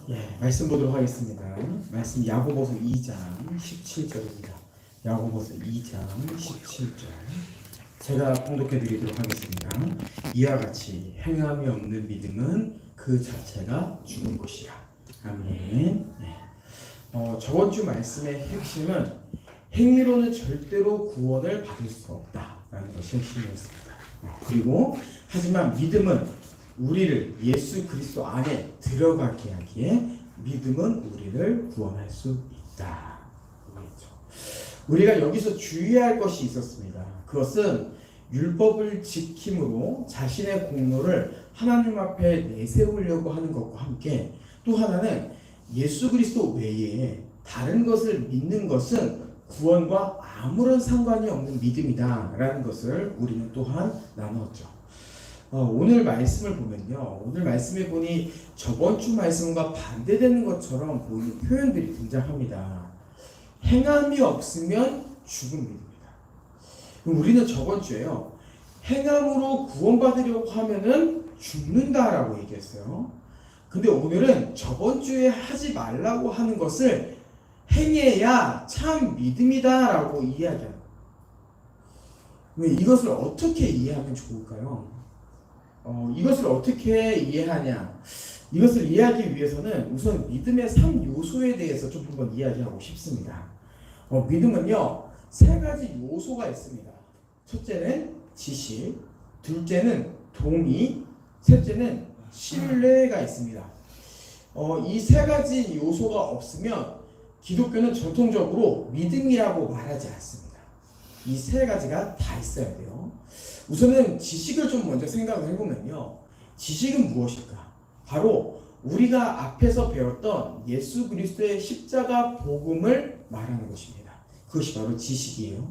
예, 말씀 보도록 하겠습니다. 말씀 야고보서 2장 17절입니다. 야고보서 2장 17절. 제가 봉독해 드리도록 하겠습니다. 이와 같이 행함이 없는 믿음은 그 자체가 죽은 것이라. 아멘. 네. 저번 주 말씀의 핵심은 행위로는 절대로 구원을 받을 수 없다라는 것이 핵심이었습니다. 그리고 하지만 믿음은 우리를 예수 그리스도 안에 들어가게 하기에 믿음은 우리를 구원할 수 있다. 우리가 여기서 주의할 것이 있었습니다. 그것은 율법을 지킴으로 자신의 공로를 하나님 앞에 내세우려고 하는 것과 함께 또 하나는 예수 그리스도 외에 다른 것을 믿는 것은 구원과 아무런 상관이 없는 믿음이다라는 것을 우리는 또한 나누었죠. 오늘 말씀을 보면요. 오늘 말씀에 보니 저번 주 말씀과 반대되는 것처럼 보이는 표현들이 등장합니다. 행함이 없으면 죽은 믿음이다. 그럼 우리는 저번 주에요. 행함으로 구원받으려고 하면은 죽는다라고 얘기했어요. 근데 오늘은 저번 주에 하지 말라고 하는 것을 행해야 참 믿음이다라고 이야기합니다. 이것을 어떻게 이해하면 좋을까요? 이것을 어떻게 이해하냐? 이것을 이해하기 위해서는 우선 믿음의 3요소에 대해서 좀 한번 이야기하고 싶습니다. 믿음은요, 3가지 요소가 있습니다. 첫째는 지식, 둘째는 동의, 셋째는 신뢰가 있습니다. 이 3가지 요소가 없으면 기독교는 전통적으로 믿음이라고 말하지 않습니다. 이 3가지가 다 있어야 돼요. 우선은 지식을 좀 먼저 생각을 해보면요. 지식은 무엇일까? 바로 우리가 앞에서 배웠던 예수 그리스도의 십자가 복음을 말하는 것입니다. 그것이 바로 지식이에요.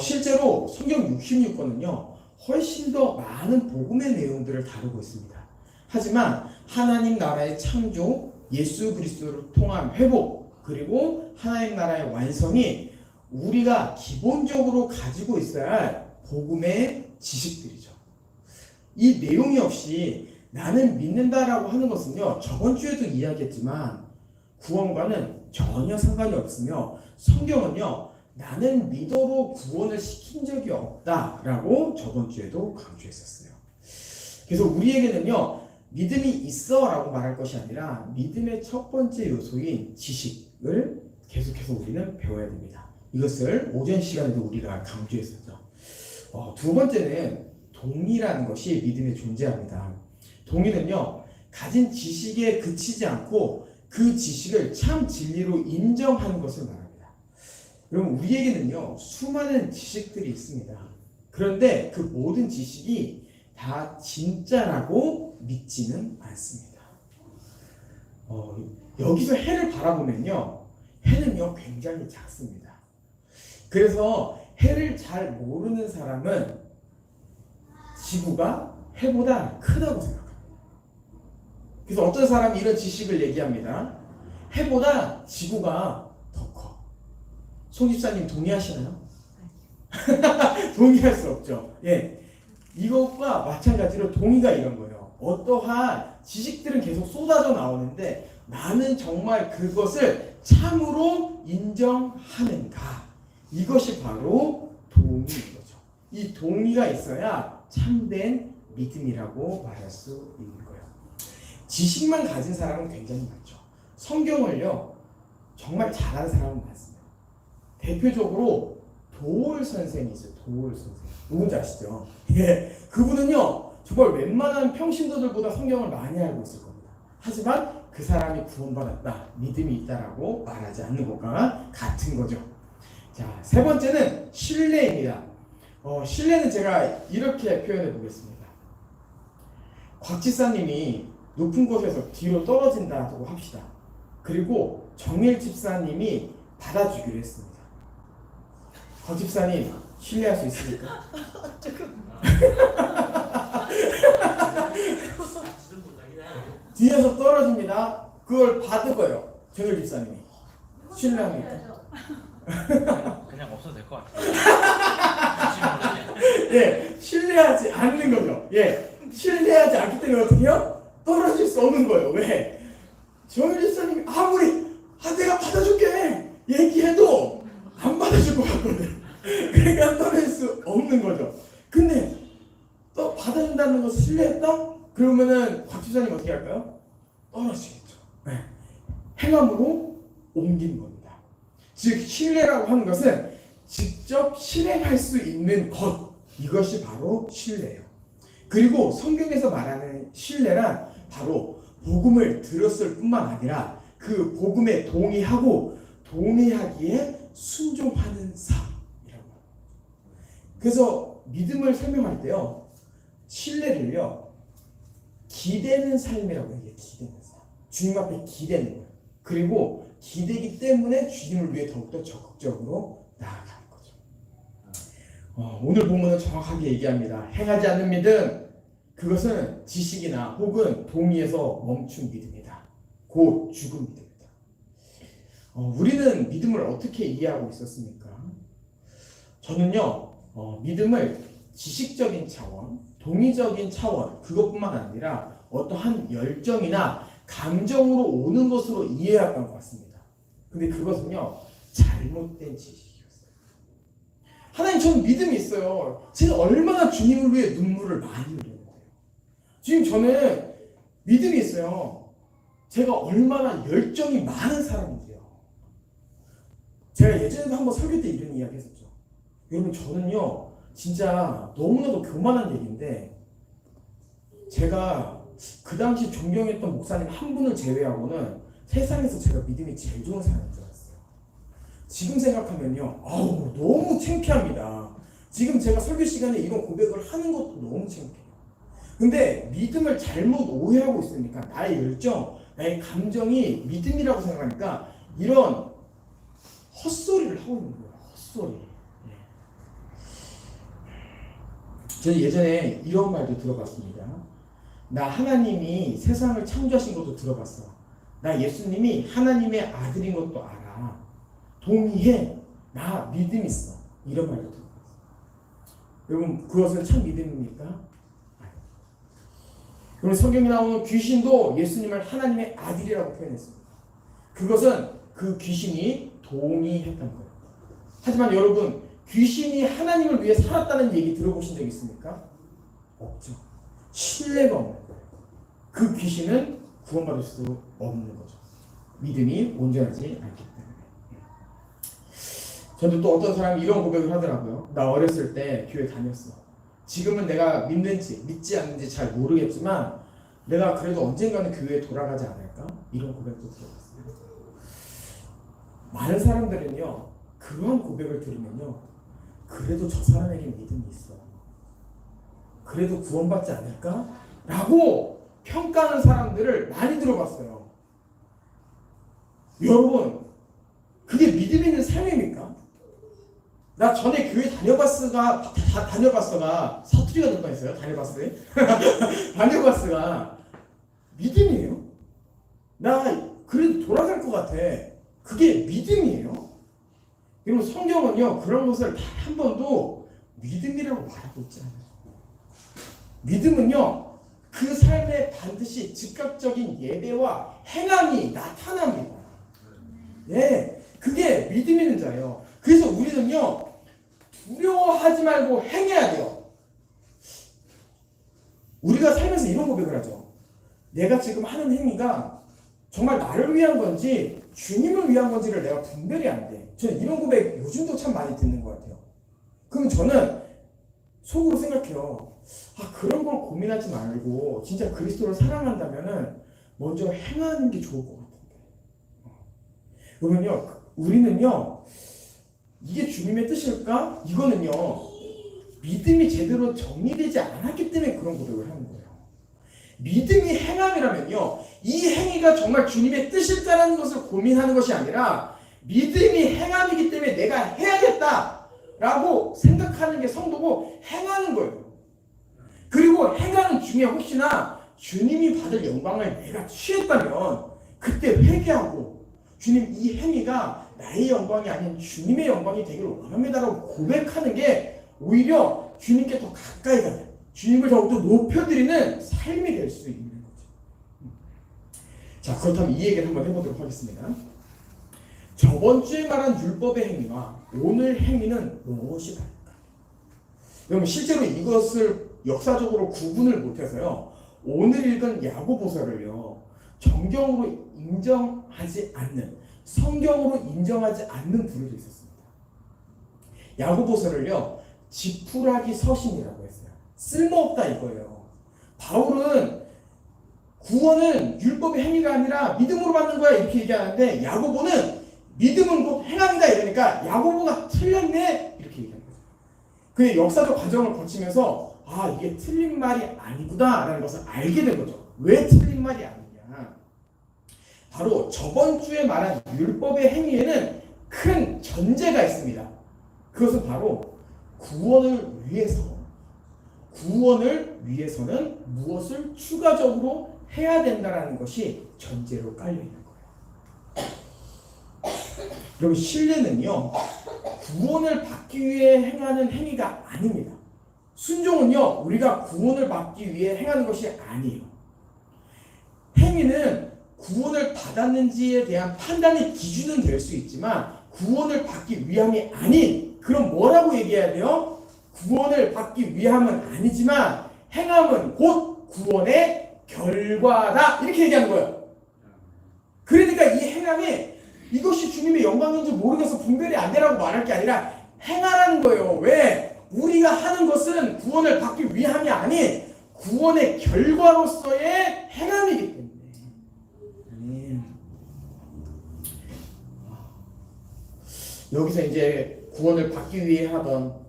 실제로 성경 66권은요. 훨씬 더 많은 복음의 내용들을 다루고 있습니다. 하지만 하나님 나라의 창조, 예수 그리스도를 통한 회복, 그리고 하나님 나라의 완성이 우리가 기본적으로 가지고 있어야 할 복음의 지식들이죠. 이 내용이 없이 나는 믿는다라고 하는 것은요, 저번 주에도 이야기했지만 구원과는 전혀 상관이 없으며 성경은요, 나는 믿어로 구원을 시킨 적이 없다라고 저번 주에도 강조했었어요. 그래서 우리에게는요, 믿음이 있어라고 말할 것이 아니라 믿음의 첫 번째 요소인 지식을 계속해서 우리는 배워야 됩니다. 이것을 오전 시간에도 우리가 강조했었죠. 두 번째는 동의라는 것이 믿음에 존재합니다. 동의는요, 가진 지식에 그치지 않고 그 지식을 참 진리로 인정하는 것을 말합니다. 여러분, 우리에게는요, 수많은 지식들이 있습니다. 그런데 그 모든 지식이 다 진짜라고 믿지는 않습니다. 여기서 해를 바라보면요, 해는요, 굉장히 작습니다. 그래서 해를 잘 모르는 사람은 지구가 해보다 크다고 생각합니다. 그래서 어떤 사람이 이런 지식을 얘기합니다. 해보다 지구가 더 커. 송 집사님 동의하시나요? 동의할 수 없죠. 예, 이것과 마찬가지로 동의가 이런 거예요. 어떠한 지식들은 계속 쏟아져 나오는데 나는 정말 그것을 참으로 인정하는가? 이것이 바로 동의인 거죠. 이 동의가 있어야 참된 믿음이라고 말할 수 있는 거예요. 지식만 가진 사람은 굉장히 많죠. 성경을요, 정말 잘하는 사람은 많습니다. 대표적으로 도올 선생이 있어요. 도올 선생. 누군지 아시죠? 예, 그분은요, 정말 웬만한 평신도들보다 성경을 많이 알고 있을 겁니다. 하지만 그 사람이 구원받았다, 믿음이 있다라고 말하지 않는 것과 같은 거죠. 자, 세 번째는 신뢰입니다. 신뢰는 제가 이렇게 표현해 보겠습니다. 곽 집사님이 높은 곳에서 뒤로 떨어진다고 합시다. 그리고 정일 집사님이 받아주기로 했습니다. 곽 집사님 신뢰할 수 있습니까? 뒤에서 떨어집니다. 그걸 받으고요. 정일 집사님이 신뢰합니까? 그냥 없어도 될 것 같아요. 예, 신뢰하지 않는 거죠. 예, 신뢰하지 않기 때문에 어떻게 해요? 떨어질 수 없는 거예요. 왜? 정일 집사님이 아무리 내가 받아줄게 얘기해도 안 받아줄 것 같거든. 그러니까 떠날 수 없는 거죠. 근데 또 받아준다는 거 신뢰했다? 그러면은 곽 집사님 어떻게 할까요? 떨어지겠죠. 네. 행함으로 옮기는 겁니다. 즉 신뢰라고 하는 것은 직접 실행할 수 있는 것, 이것이 바로 신뢰예요. 그리고 성경에서 말하는 신뢰란 바로 복음을 들었을 뿐만 아니라 그 복음에 동의하고 동의하기에 순종하는 삶이라고 합니다. 그래서 믿음을 설명할 때요, 신뢰를요, 기대는 삶이라고 해요. 기대는 삶. 주님 앞에 기대는 거예요. 그리고 기대기 때문에 주님을 위해 더욱더 적극적으로 나아가는 거죠. 오늘 본문은 정확하게 얘기합니다. 행하지 않는 믿음, 그것은 지식이나 혹은 동의에서 멈춘 믿음이다. 곧 죽은 믿음이다. 우리는 믿음을 어떻게 이해하고 있었습니까? 저는요, 믿음을 지식적인 차원, 동의적인 차원, 그것뿐만 아니라 어떠한 열정이나 감정으로 오는 것으로 이해했던 것 같습니다. 근데 그것은요, 잘못된 지식이었어요. 하나님, 저는 믿음이 있어요. 제가 얼마나 주님을 위해 눈물을 많이 흘리는 거예요. 지금 저는 믿음이 있어요. 제가 얼마나 열정이 많은 사람인데요. 제가 예전에도 한번 설교 때 이런 이야기 했었죠. 여러분, 저는요, 진짜 너무나도 교만한 얘기인데, 제가 그 당시 존경했던 목사님 한 분을 제외하고는 세상에서 제가 믿음이 제일 좋은 사람인 줄 알았어요. 지금 생각하면요, 너무 창피합니다. 지금 제가 설교 시간에 이런 고백을 하는 것도 너무 창피해요. 근데 믿음을 잘못 오해하고 있으니까 나의 열정, 나의 감정이 믿음이라고 생각하니까 이런 헛소리를 하고 있는 거예요. 헛소리. 저는 예전에 이런 말도 들어봤습니다. 나 하나님이 세상을 창조하신 것도 들어봤어. 나 예수님이 하나님의 아들인 것도 알아. 동의해. 나 믿음 있어. 이런 말도 들어봤어. 여러분, 그것은 참 믿음입니까? 아니요. 그럼 성경에 나오는 귀신도 예수님을 하나님의 아들이라고 표현했습니다. 그것은 그 귀신이 동의했던 거예요. 하지만 여러분, 귀신이 하나님을 위해 살았다는 얘기 들어보신 적 있습니까? 없죠. 신뢰가 없는 거예요. 그 귀신은 구원받을 수 없는 거죠. 믿음이 온전하지 않기 때문에. 저도 또 어떤 사람이 이런 고백을 하더라고요. 나 어렸을 때 교회 다녔어. 지금은 내가 믿는지 믿지 않는지 잘 모르겠지만 내가 그래도 언젠가는 교회에 돌아가지 않을까? 이런 고백도 들어봤어요. 많은 사람들은요, 그러한 고백을 들으면요, 그래도 저 사람에게 믿음이 있어. 그래도 구원받지 않을까? 라고 평가하는 사람들을 많이 들어봤어요. 여러분, 그게 믿음 있는 삶입니까? 나 전에 교회 다녀봤어가 사투리가 될 뻔했어요. 다녀봤어요? 다녀봤어가 믿음이에요? 나 그래도 돌아갈 것 같아. 그게 믿음이에요? 여러분, 성경은요, 그런 것을 단 한 번도 믿음이라고 말하고 있지 않아요. 믿음은요, 그 삶에 반드시 즉각적인 예배와 행함이 나타납니다. 예, 그게 믿음 있는 자예요. 그래서 우리는요, 두려워하지 말고 행해야 돼요. 우리가 살면서 이런 고백을 하죠. 내가 지금 하는 행위가 정말 나를 위한 건지 주님을 위한 건지를 내가 분별이 안 돼. 저는 이런 고백 요즘도 참 많이 듣는 것 같아요. 그럼 저는 속으로 생각해요. 그런 걸 고민하지 말고 진짜 그리스도를 사랑한다면은 먼저 행하는 게 좋을 것 같은데. 그러면요, 우리는요, 이게 주님의 뜻일까? 이거는요, 믿음이 제대로 정리되지 않았기 때문에 그런 고백을 하는 거예요. 믿음이 행함이라면요, 이 행위가 정말 주님의 뜻일까라는 것을 고민하는 것이 아니라 믿음이 행함이기 때문에 내가 해야겠다라고 생각하는 게 성도고 행하는 거예요. 그리고 행하는 중에 혹시나 주님이 받을 영광을 내가 취했다면 그때 회개하고 주님, 이 행위가 나의 영광이 아닌 주님의 영광이 되기를 원합니다라고 고백하는 게 오히려 주님께 더 가까이 가는, 주님을 더욱더 높여드리는 삶이 될 수 있는 거죠. 자, 그렇다면 이 얘기를 한번 해보도록 하겠습니다. 저번 주에 말한 율법의 행위와 오늘 행위는 무엇이 다를까? 여러분 실제로 이것을 역사적으로 구분을 못해서요. 오늘 읽은 야고보서를요. 정경으로 인정하지 않는, 성경으로 인정하지 않는 부류도 있었습니다. 야고보서를요. 지푸라기 서신이라고 했어요. 쓸모없다 이거예요. 바울은 구원은 율법의 행위가 아니라 믿음으로 받는 거야 이렇게 얘기하는데 야고보는 믿음은 곧 행함이다 이러니까 야고보가 틀렸네 이렇게 얘기하는 거죠. 그 역사적 과정을 거치면서 아 이게 틀린 말이 아니구나 라는 것을 알게 된 거죠. 왜 틀린 말이 아니냐. 바로 저번 주에 말한 율법의 행위에는 큰 전제가 있습니다. 그것은 바로 구원을 위해서는 무엇을 추가적으로 해야 된다는 것이 전제로 깔려 있는 거예요. 여러분 신뢰는요 구원을 받기 위해 행하는 행위가 아닙니다. 순종은요 우리가 구원을 받기 위해 행하는 것이 아니에요. 행위는 구원을 받았는지에 대한 판단의 기준은 될 수 있지만 구원을 받기 위함이 아닌, 그럼 뭐라고 얘기해야 돼요? 구원을 받기 위함은 아니지만 행함은 곧 구원의 결과다 이렇게 얘기하는 거예요. 그러니까 이 행함이 이것이 주님의 영광인지 모르겠어 분별이 안 되라고 말할 게 아니라 행하라는 거예요. 왜? 우리가 하는 것은 구원을 받기 위함이 아닌 구원의 결과로서의 행함이기 때문에. 여기서 이제 구원을 받기 위해 하던,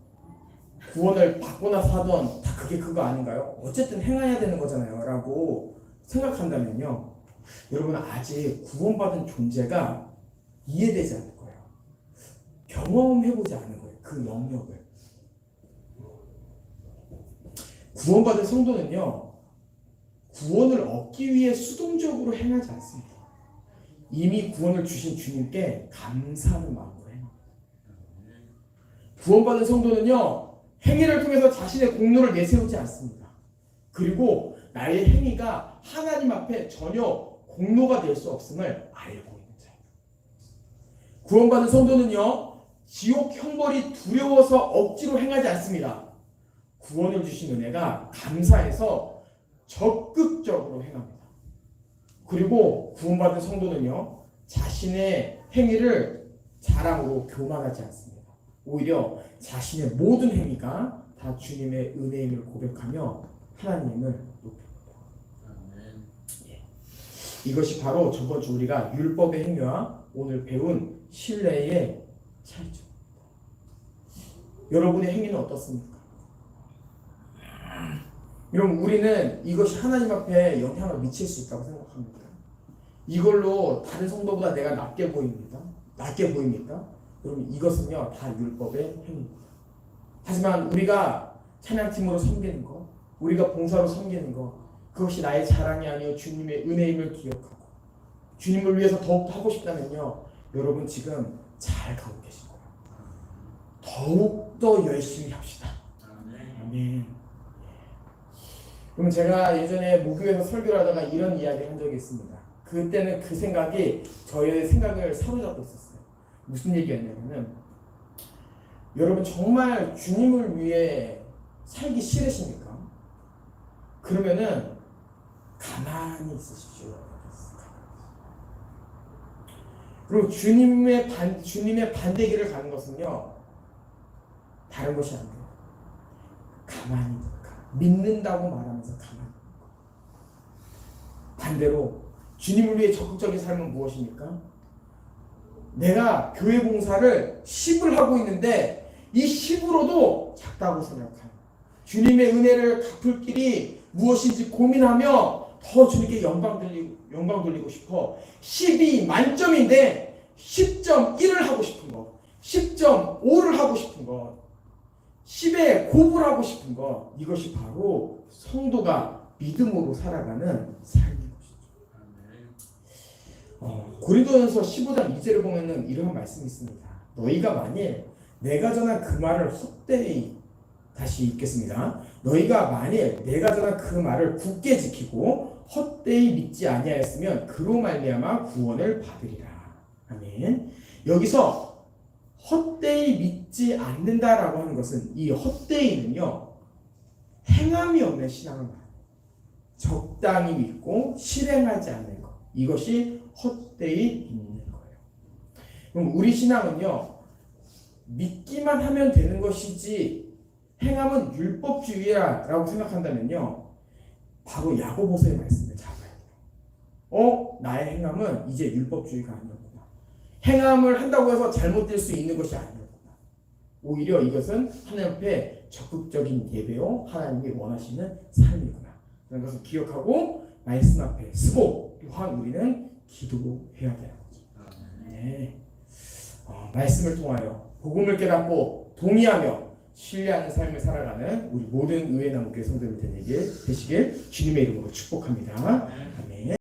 구원을 받고 나서 하던 다 그게 그거 아닌가요? 어쨌든 행해야 되는 거잖아요 라고 생각한다면요 여러분은 아직 구원받은 존재가 이해되지 않을 거예요. 경험해보지 않은 거예요. 그 영역을. 구원받은 성도는요 구원을 얻기 위해 수동적으로 행하지 않습니다. 이미 구원을 주신 주님께 감사하는 마음으로 행합니다. 구원받은 성도는요 행위를 통해서 자신의 공로를 내세우지 않습니다. 그리고 나의 행위가 하나님 앞에 전혀 공로가 될 수 없음을 알고 있는 자예요. 구원받은 성도는요 지옥 형벌이 두려워서 억지로 행하지 않습니다. 구원을 주신 은혜가 감사해서 적극적으로 행합니다. 그리고 구원받은 성도는요 자신의 행위를 자랑으로 교만하지 않습니다. 오히려 자신의 모든 행위가 다 주님의 은혜임을 고백하며 하나님을 높입니다. 이것이 바로 저번 주 우리가 율법의 행위와 오늘 배운 신뢰의 차이점입니다. 여러분의 행위는 어떻습니까? 여러분 우리는 이것이 하나님 앞에 영향을 미칠 수 있다고 생각합니다. 이걸로 다른 성도보다 내가 낫게 보입니다. 여러분 이것은요 다 율법의 행위입니다. 하지만 우리가 찬양팀으로 섬기는 것, 우리가 봉사로 섬기는 것, 그것이 나의 자랑이 아니요 주님의 은혜임을 기억하고 주님을 위해서 더욱더 하고 싶다면요 여러분 지금 잘 가고 계신 거예요. 더욱더 열심히 합시다. 아멘. 그럼 제가 예전에 무교에서 설교를 하다가 이런 이야기를 한 적이 있습니다. 그때는 그 생각이 저의 생각을 사로잡고 있었어요. 무슨 얘기였냐면은 여러분 정말 주님을 위해 살기 싫으십니까? 그러면은 가만히 있으십시오. 그리고 주님의 반대길을 가는 것은요 다른 것이 아니에요. 가만히 믿는다고 말하면서 가만히. 반대로 주님을 위해 적극적인 삶은 무엇입니까? 내가 교회 봉사를 10을 하고 있는데 이 10으로도 작다고 생각하는 주님의 은혜를 갚을 길이 무엇인지 고민하며 더 주님께 영광 돌리고 싶어 10이 만점인데 10.1을 하고 싶은 것, 10.5를 하고 싶은 것, 10에 곱을 하고 싶은 것, 이것이 바로 성도가 믿음으로 살아가는 삶인 것이죠. 고린도전서 15장 2절을 보면은 이런 말씀이 있습니다. 너희가 만일 내가 전한 그 말을 헛되이, 다시 읽겠습니다. 너희가 만일 내가 전한 그 말을 굳게 지키고 헛되이 믿지 아니하였으면 그로 말미암아 구원을 받으리라. 아멘. 여기서 헛되이 믿지 않는다라고 하는 것은 이 헛되이는요 행함이 없는 신앙을 말합니다. 적당히 믿고 실행하지 않는 것, 이것이 헛되이 믿는 거예요. 그럼 우리 신앙은요 믿기만 하면 되는 것이지 행함은 율법주의라고 생각한다면요 바로 야고보서의 말씀을 잡아야 돼요. 나의 행함은 이제 율법주의가 아니었구나. 행함을 한다고 해서 잘못될 수 있는 것이 아니었구나. 오히려 이것은 하나님 앞에 적극적인 예배요 하나님이 원하시는 삶이구나. 그런 것을 기억하고 말씀 앞에 쓰고 또한 우리는 기도해야 되는 거죠. 네. 말씀을 통하여 복음을 깨닫고 동의하며 신뢰하는 삶을 살아가는 우리 모든 의회 나무교회 성도들 되시길 주님의 이름으로 축복합니다. 아멘.